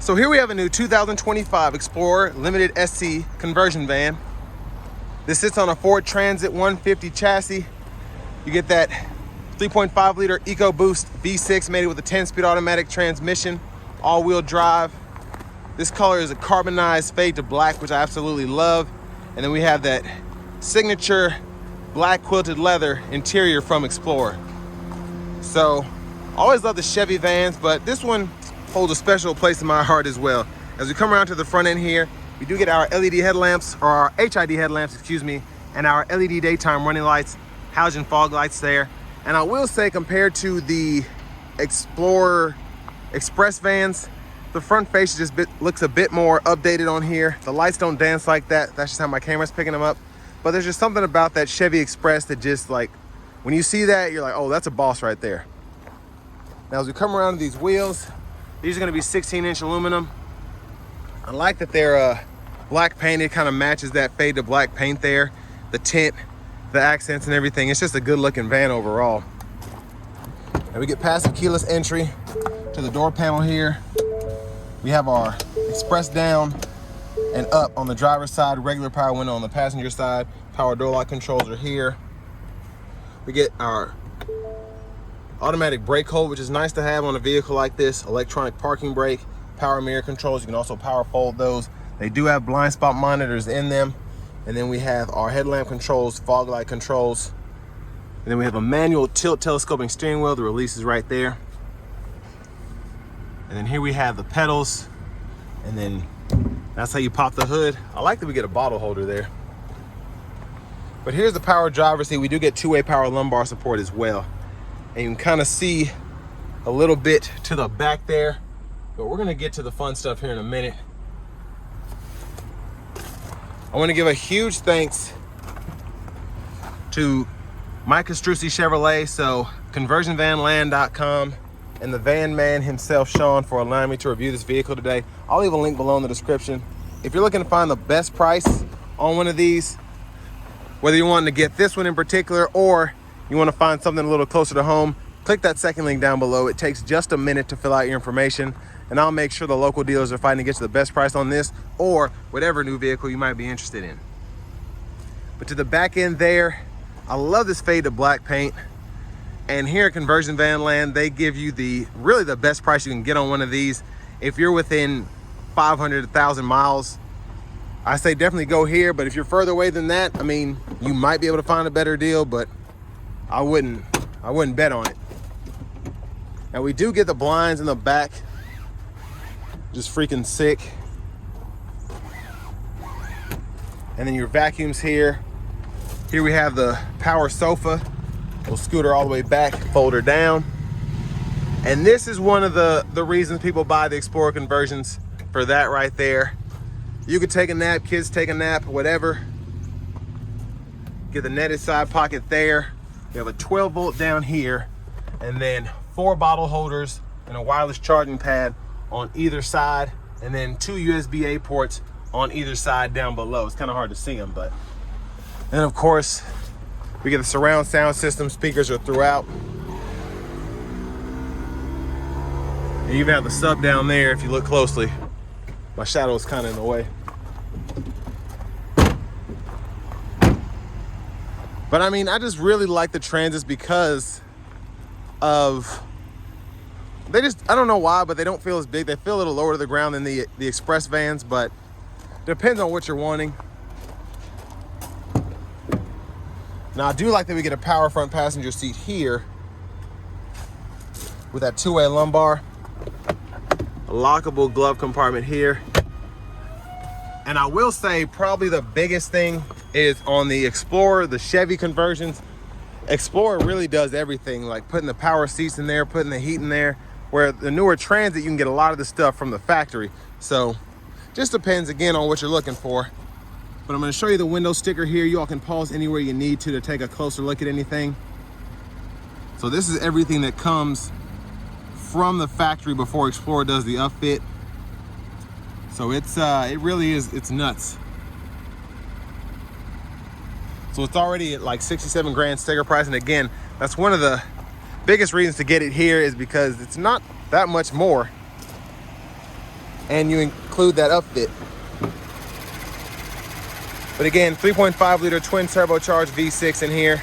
So here we have a new 2025 Explorer Limited SC conversion van. This sits on a Ford Transit 150 chassis. You get that 3.5 liter Ecoboost V6 mated with a 10-speed automatic transmission, all-wheel drive. This color is a carbonized fade to black, which I absolutely love. And then we have that signature black quilted leather interior from Explorer. So, always love the Chevy vans, but this one holds a special place in my heart as well. As we come around to the front end here, we do get our LED headlamps, or our HID headlamps, excuse me, and our LED daytime running lights, halogen fog lights there. And I will say, compared to the Explorer Express vans, the front face just looks a bit more updated on here. The lights don't dance like that. That's just how my camera's picking them up. But there's just something about that Chevy Express that just, like, when you see that, you're like, oh, that's a boss right there. Now, as we come around to these wheels, these are gonna be 16-inch aluminum. I like that they're black painted, kind of matches that fade to black paint there. The tint, the accents and everything. It's just a good looking van overall. And we get passive keyless entry to the door panel here. We have our express down and up on the driver's side, regular power window on the passenger side. Power door lock controls are here. We get our automatic brake hold, which is nice to have on a vehicle like this. Electronic parking brake, power mirror controls. You can also power fold those. They do have blind spot monitors in them. And then we have our headlamp controls, fog light controls. And then we have a manual tilt telescoping steering wheel. The release is right there. And then here we have the pedals. And then that's how you pop the hood. I like that we get a bottle holder there. But here's the power driver's seat. We do get two-way power lumbar support as well. And you can kind of see a little bit to the back there, but we're gonna get to the fun stuff here in a minute. I wanna give a huge thanks to Mike Castrucci Chevrolet, so conversionvanland.com, and the van man himself, Sean, for allowing me to review this vehicle today. I'll leave a link below in the description. If you're looking to find the best price on one of these, whether you're wanting to get this one in particular or you want to find something a little closer to home, click that second link down below. It takes just a minute to fill out your information, and I'll make sure the local dealers are fighting to get you the best price on this or whatever new vehicle you might be interested in. But to the back end there, I love this fade to black paint. And here at Conversion Van Land, they give you really the best price you can get on one of these. If you're within 500 to 1,000 miles, I say definitely go here. But if you're further away than that, I mean, you might be able to find a better deal, but I wouldn't bet on it. Now we do get the blinds in the back, just freaking sick. And then your vacuums here. Here we have the power sofa. We'll scooter all the way back, fold her down. And this is one of the reasons people buy the Explorer conversions, for that right there. You could take a nap, kids take a nap, whatever. Get the netted side pocket there. We have a 12 volt down here, and then 4 bottle holders and a wireless charging pad on either side, and then 2 USB-A ports on either side down below. It's kind of hard to see them, but. And of course, we get the surround sound system. Speakers are throughout. And you even have the sub down there if you look closely. My shadow is kind of in the way. But I mean, I just really like the Transits because of, I don't know why, but they don't feel as big. They feel a little lower to the ground than the Express vans, but depends on what you're wanting. Now I do like that we get a power front passenger seat here with that two-way lumbar, a lockable glove compartment here. And I will say probably the biggest thing is on the Explorer, the Chevy conversions. Explorer really does everything, like putting the power seats in there, putting the heat in there, where the newer Transit, you can get a lot of the stuff from the factory. So just depends again on what you're looking for. But I'm gonna show you the window sticker here. You all can pause anywhere you need to take a closer look at anything. So this is everything that comes from the factory before Explorer does the upfit. So it's it really is, it's nuts. So it's already at like 67 grand sticker price. And again, that's one of the biggest reasons to get it here, is because it's not that much more and you include that upfit. But again, 3.5 liter twin turbocharged V6 in here.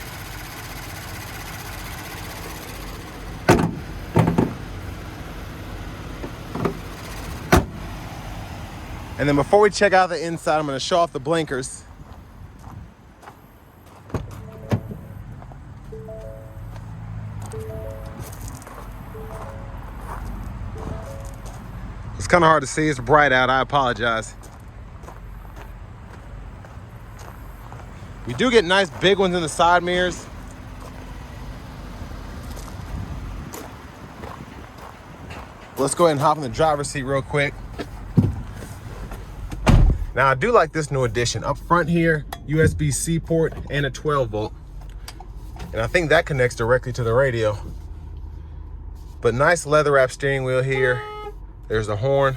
And then before we check out the inside, I'm gonna show off the blinkers. It's kind of hard to see, it's bright out, I apologize. We do get nice big ones in the side mirrors. Let's go ahead and hop in the driver's seat real quick. Now I do like this new addition. Up front here, USB-C port and a 12 volt. And I think that connects directly to the radio. But nice leather wrap steering wheel here. There's the horn.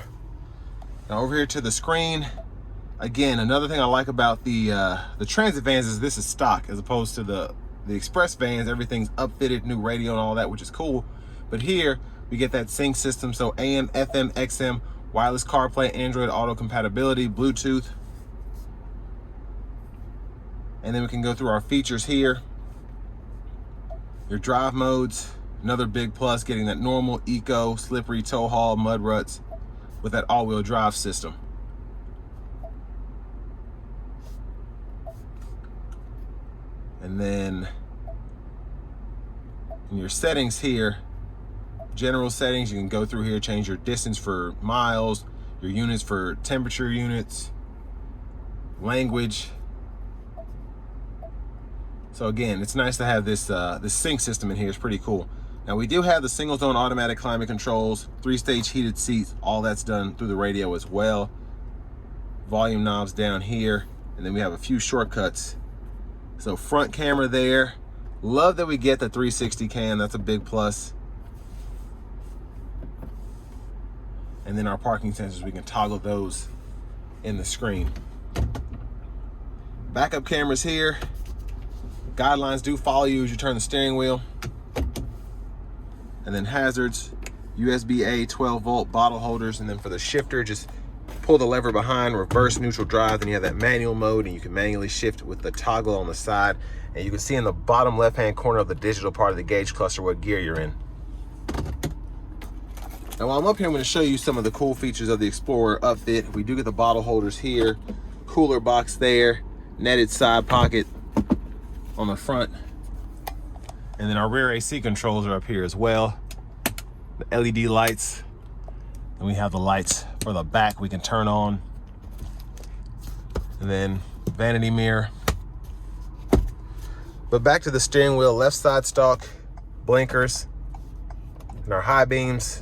Now over here to the screen. Again, another thing I like about the Transit vans is this is stock as opposed to the Express vans. Everything's upfitted, new radio and all that, which is cool. But here we get that sync system. So AM, FM, XM, wireless CarPlay, Android Auto compatibility, Bluetooth. And then we can go through our features here. Your drive modes, another big plus, getting that normal, eco, slippery, tow haul, mud ruts with that all-wheel drive system. And then in your settings here, general settings, you can go through here, change your distance for miles, your units for temperature units, language. So again, it's nice to have this sync system in here. It's pretty cool. Now we do have the single zone automatic climate controls, 3-stage heated seats, all that's done through the radio as well. Volume knobs down here, and then we have a few shortcuts. So front camera there. Love that we get the 360 cam, that's a big plus. And then our parking sensors, we can toggle those in the screen. Backup cameras here. Guidelines do follow you as you turn the steering wheel. And then hazards, USB-A 12 volt bottle holders. And then for the shifter, just pull the lever behind, reverse neutral drive. Then you have that manual mode and you can manually shift with the toggle on the side. And you can see in the bottom left-hand corner of the digital part of the gauge cluster what gear you're in. Now while I'm up here, I'm going to show you some of the cool features of the Explorer upfit. We do get the bottle holders here, cooler box there, netted side pocket on the front. And then our rear AC controls are up here as well. The LED lights. And we have the lights for the back we can turn on. And then vanity mirror. But back to the steering wheel, left side stalk, blinkers, and our high beams,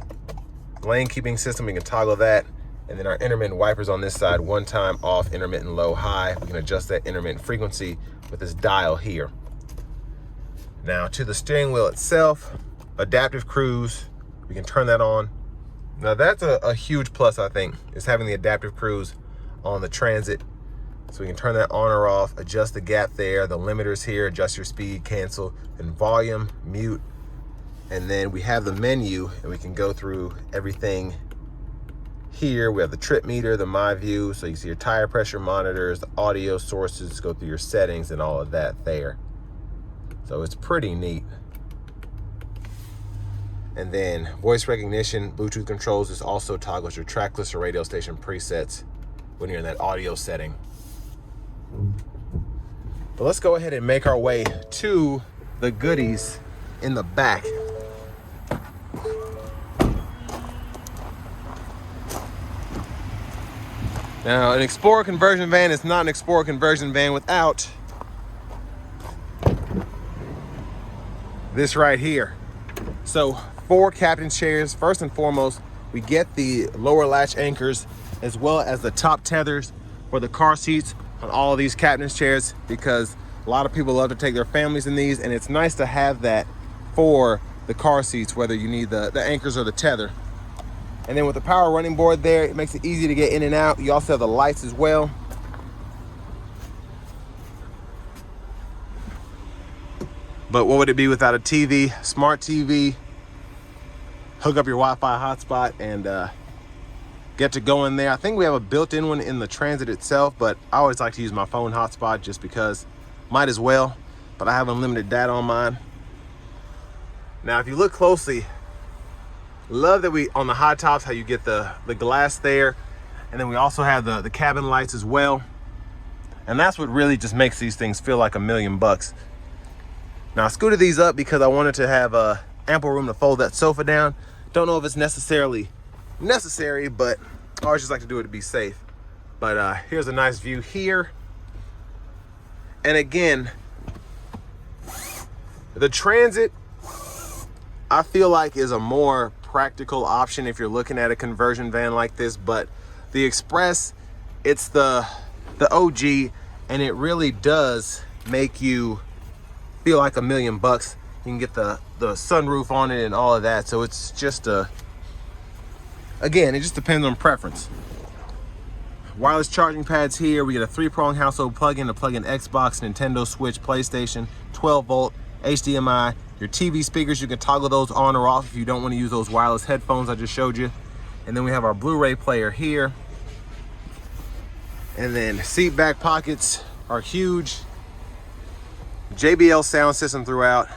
lane keeping system, we can toggle that. And then our intermittent wipers on this side, one time off, intermittent low, high. We can adjust that intermittent frequency with this dial here. Now to the steering wheel itself, adaptive cruise, we can turn that on. Now that's a huge plus, I think, is having the adaptive cruise on the Transit. So we can turn that on or off, adjust the gap there, the limiters here, adjust your speed, cancel, and volume, mute. And then we have the menu and we can go through everything here. We have the trip meter, the My View, so you see your tire pressure monitors, the audio sources, go through your settings and all of that there. So it's pretty neat. And then voice recognition, Bluetooth controls. This also toggles your track list or radio station presets when you're in that audio setting. But let's go ahead and make our way to the goodies in the back. Now, an Explorer conversion van is not an Explorer conversion van without this right here. So 4 captain chairs. First and foremost, we get the lower latch anchors as well as the top tethers for the car seats on all of these captain's chairs, because a lot of people love to take their families in these, and it's nice to have that for the car seats, whether you need the anchors or the tether. And then with the power running board there, it makes it easy to get in and out. You also have the lights as well. But what would it be without a TV, smart TV, hook up your Wi-Fi hotspot, and get to go in there. I think we have a built-in one in the Transit itself, but I always like to use my phone hotspot just because, might as well. But I have unlimited data on mine. Now, if you look closely, love that we, on the high tops, how you get the glass there. And then we also have the cabin lights as well. And that's what really just makes these things feel like $1,000,000. Now, I scooted these up because I wanted to have ample room to fold that sofa down. Don't know if it's necessarily necessary, but I always just like to do it to be safe. But here's a nice view here. And again, the Transit, I feel like, is a more practical option if you're looking at a conversion van like this. But the Express, it's the OG, and it really does make you feel like $1,000,000. You can get the sunroof on it and all of that. So it's just again, it just depends on preference. Wireless charging pads here. We get a 3-prong household plug-in to plug in Xbox, Nintendo Switch, PlayStation, 12-volt, HDMI. Your TV speakers, you can toggle those on or off if you don't want to use those wireless headphones I just showed you. And then we have our Blu-ray player here. And then seat back pockets are huge. JBL sound system throughout.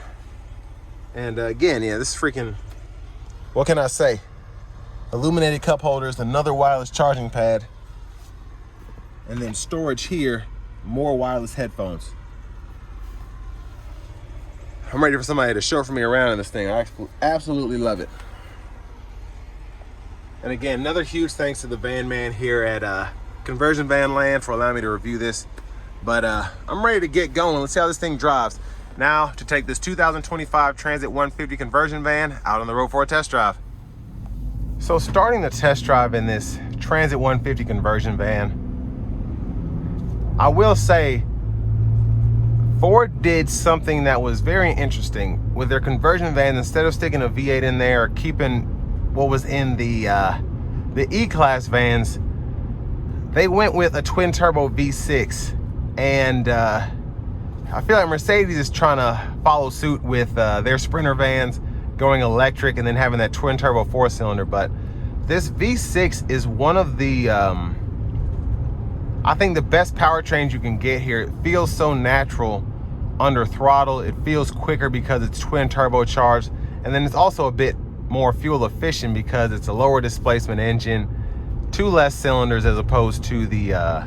And again, yeah, this is freaking, what can I say? Illuminated cup holders, another wireless charging pad, and then storage here, more wireless headphones. I'm ready for somebody to chauffeur me around in this thing. I absolutely love it. And again, another huge thanks to the van man here at Conversion Van Land for allowing me to review this. But I'm ready to get going. Let's see how this thing drives. Now to take this 2025 Transit 150 conversion van out on the road for a test drive. So starting the test drive in this Transit 150 conversion van, I will say Ford did something that was very interesting with their conversion vans. Instead of sticking a V8 in there or keeping what was in the E-Class vans, they went with a twin turbo V6. And I feel like Mercedes is trying to follow suit with their Sprinter vans, going electric and then having that twin turbo 4-cylinder. But this V6 is one of the I think the best powertrains you can get here. It feels so natural under throttle. It feels quicker because it's twin turbocharged, and then it's also a bit more fuel efficient because it's a lower displacement engine, 2 less cylinders as opposed to the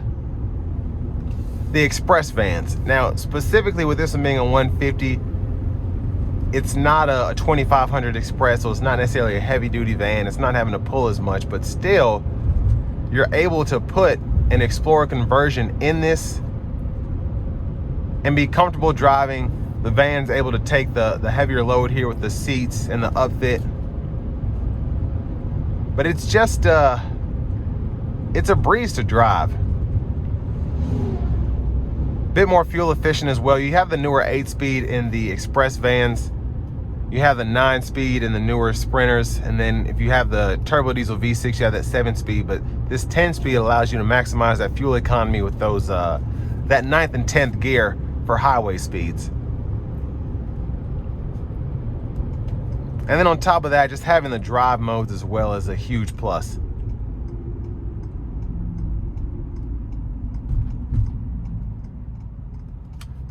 Express vans. Now, specifically with this one being a 150, it's not a 2500 Express, so it's not necessarily a heavy duty van. It's not having to pull as much, but still, you're able to put an Explorer conversion in this and be comfortable driving. The van's able to take the heavier load here with the seats and the upfit. But it's just, it's a breeze to drive. Bit more fuel efficient as well. You have the newer 8-speed in the Express vans. You have the 9-speed in the newer Sprinters. And then if you have the turbo diesel V6, you have that 7-speed. But this 10-speed allows you to maximize that fuel economy with those that 9th and 10th gear for highway speeds. And then on top of that, just having the drive modes as well is a huge plus.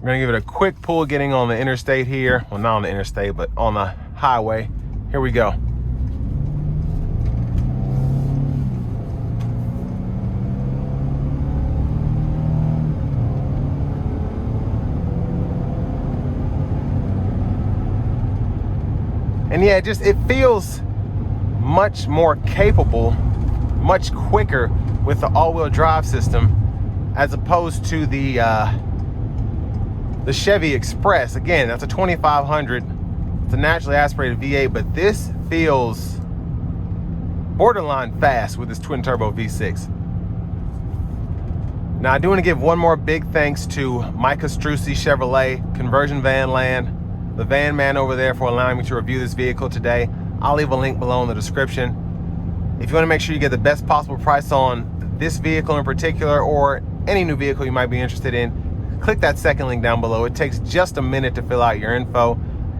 We're gonna give it a quick pull getting on the interstate here. Well, not on the interstate, but on the highway. Here we go. And yeah, it feels much more capable, much quicker with the all-wheel drive system as opposed to the Chevy Express. Again, that's a 2500. It's a naturally aspirated V8, but this feels borderline fast with this twin turbo V6. Now, I do want to give one more big thanks to Mike Castrucci Chevrolet, Conversion Van Land, the van man over there, for allowing me to review this vehicle today. I'll leave a link below in the description. If you want to make sure you get the best possible price on this vehicle in particular, or any new vehicle you might be interested in, click that second link down below. It takes just a minute to fill out your info,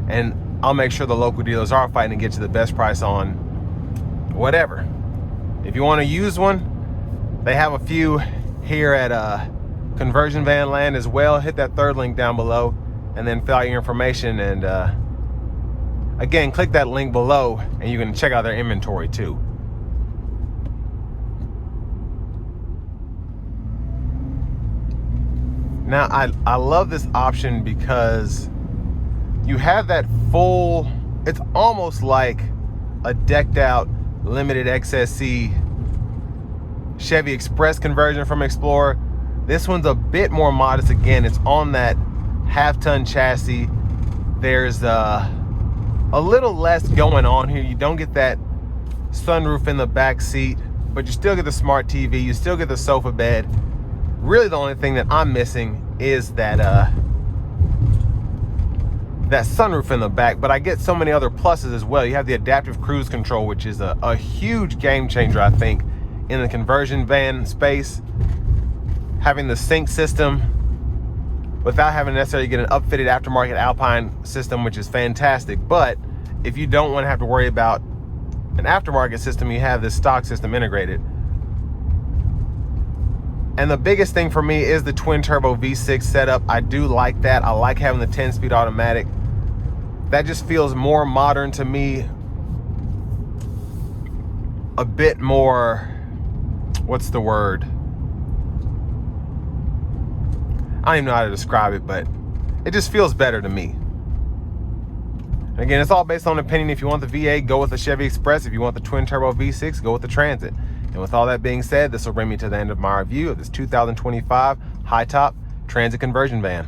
and I'll make sure the local dealers are fighting to get you the best price on whatever. If you want to use one, they have a few here at Conversion Van Land as well. Hit that third link down below and then fill out your information, and again, click that link below and you can check out their inventory too. Now I love this option because you have that full, it's almost like a decked out limited XSC Chevy Express conversion from Explorer. This one's a bit more modest. Again, it's on that half-ton chassis. There's a little less going on here. You don't get that sunroof in the back seat, but you still get the smart TV, you still get the sofa bed. Really the only thing that I'm missing is that that sunroof in the back, but I get so many other pluses as well. You have the adaptive cruise control, which is a huge game changer, I think, in the conversion van space. Having the sync system without having to necessarily get an upfitted aftermarket Alpine system, which is fantastic. But if you don't want to have to worry about an aftermarket system, you have this stock system integrated. And the biggest thing for me is the twin turbo V6 setup. I do like that. I like having the 10-speed automatic. That just feels more modern to me. A bit more, what's the word? I don't even know how to describe it, but it just feels better to me. Again, it's all based on opinion. If you want the V8, go with the Chevy Express. If you want the twin turbo V6, go with the Transit. And with all that being said, this will bring me to the end of my review of this 2025 high top Transit conversion van.